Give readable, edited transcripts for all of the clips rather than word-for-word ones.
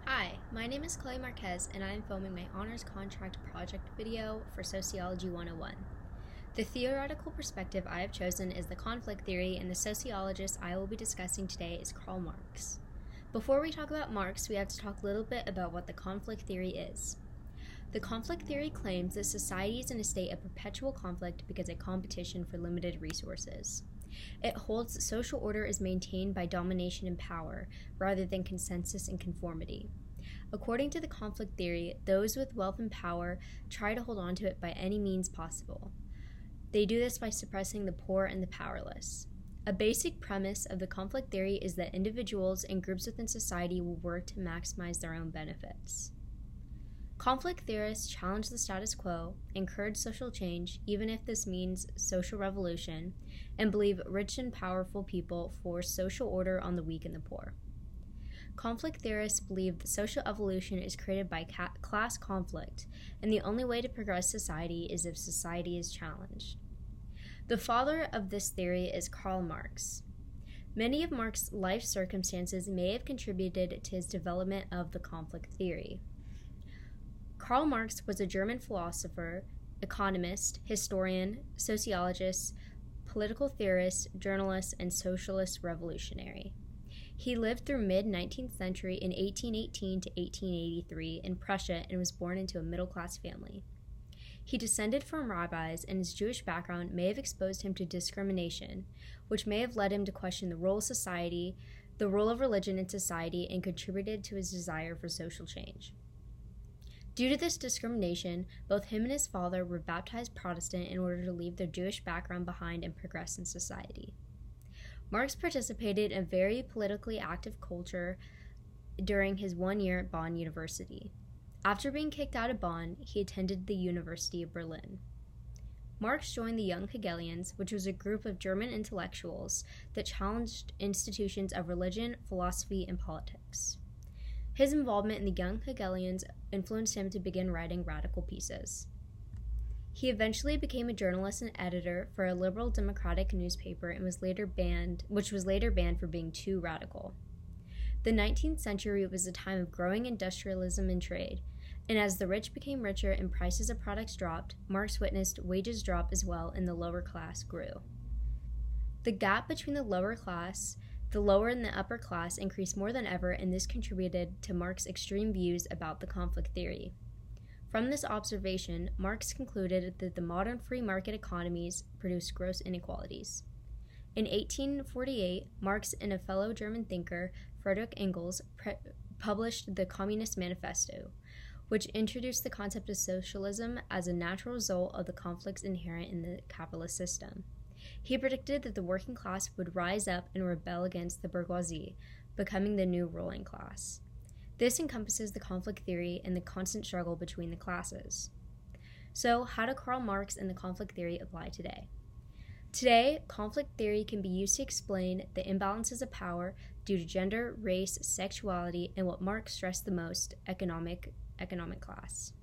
Hi, my name is Chloe Marquez, and I am filming my honors contract project video for Sociology 101. The theoretical perspective I have chosen is the conflict theory, and the sociologist I will be discussing today is Karl Marx. Before we talk about Marx, we have to talk a little bit about what the conflict theory is. The conflict theory claims that society is in a state of perpetual conflict because of competition for limited resources. It holds that social order is maintained by domination and power, rather than consensus and conformity. According to the conflict theory, those with wealth and power try to hold on to it by any means possible. They do this by suppressing the poor and the powerless. A basic premise of the conflict theory is that individuals and groups within society will work to maximize their own benefits. Conflict theorists challenge the status quo, encourage social change, even if this means social revolution, and believe rich and powerful people force social order on the weak and the poor. Conflict theorists believe that social evolution is created by class conflict, and the only way to progress society is if society is challenged. The father of this theory is Karl Marx. Many of Marx's life circumstances may have contributed to his development of the conflict theory. Karl Marx was a German philosopher, economist, historian, sociologist, political theorist, journalist, and socialist revolutionary. He lived through mid-19th century in 1818 to 1883 in Prussia and was born into a middle-class family. He descended from rabbis, and his Jewish background may have exposed him to discrimination, which may have led him to question the role of society, the role of religion in society, and contributed to his desire for social change. Due to this discrimination, both him and his father were baptized Protestant in order to leave their Jewish background behind and progress in society. Marx participated in a very politically active culture during his 1 year at Bonn University. After being kicked out of Bonn, he attended the University of Berlin. Marx joined the Young Hegelians, which was a group of German intellectuals that challenged institutions of religion, philosophy, and politics. His involvement in the Young Hegelians influenced him to begin writing radical pieces. He eventually became a journalist and editor for a liberal democratic newspaper and was later banned for being too radical. The 19th century was a time of growing industrialism and trade, and as the rich became richer and prices of products dropped, Marx witnessed wages drop as well and the lower class grew. The gap between the lower and the upper class increased more than ever, and this contributed to Marx's extreme views about the conflict theory. From this observation, Marx concluded that the modern free market economies produce gross inequalities. In 1848, Marx and a fellow German thinker, Friedrich Engels, published the Communist Manifesto, which introduced the concept of socialism as a natural result of the conflicts inherent in the capitalist system. He predicted that the working class would rise up and rebel against the bourgeoisie, becoming the new ruling class. This encompasses the conflict theory and the constant struggle between the classes. So, how do Karl Marx and the conflict theory apply today? Today, conflict theory can be used to explain the imbalances of power due to gender, race, sexuality, and what Marx stressed the most, economic class.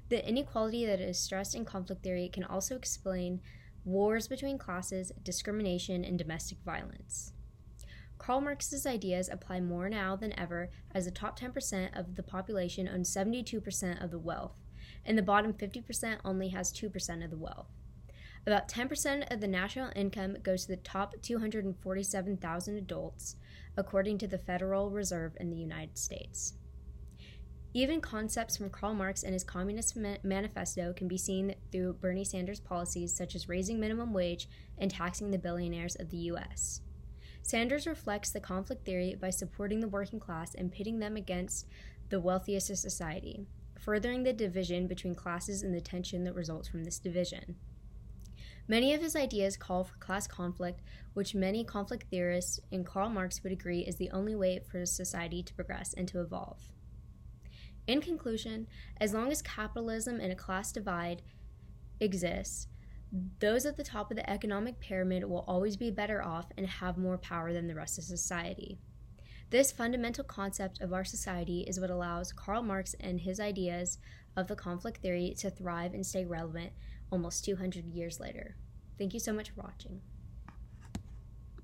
The inequality that is stressed in conflict theory can also explain wars between classes, discrimination, and domestic violence. Karl Marx's ideas apply more now than ever, as the top 10% of the population owns 72% of the wealth, and the bottom 50% only has 2% of the wealth. About 10% of the national income goes to the top 247,000 adults, according to the Federal Reserve in the United States. Even concepts from Karl Marx and his Communist Manifesto can be seen through Bernie Sanders' policies such as raising minimum wage and taxing the billionaires of the U.S. Sanders reflects the conflict theory by supporting the working class and pitting them against the wealthiest of society, furthering the division between classes and the tension that results from this division. Many of his ideas call for class conflict, which many conflict theorists and Karl Marx would agree is the only way for society to progress and to evolve. In conclusion, as long as capitalism and a class divide exists, those at the top of the economic pyramid will always be better off and have more power than the rest of society. This fundamental concept of our society is what allows Karl Marx and his ideas of the conflict theory to thrive and stay relevant almost 200 years later. Thank you so much for watching.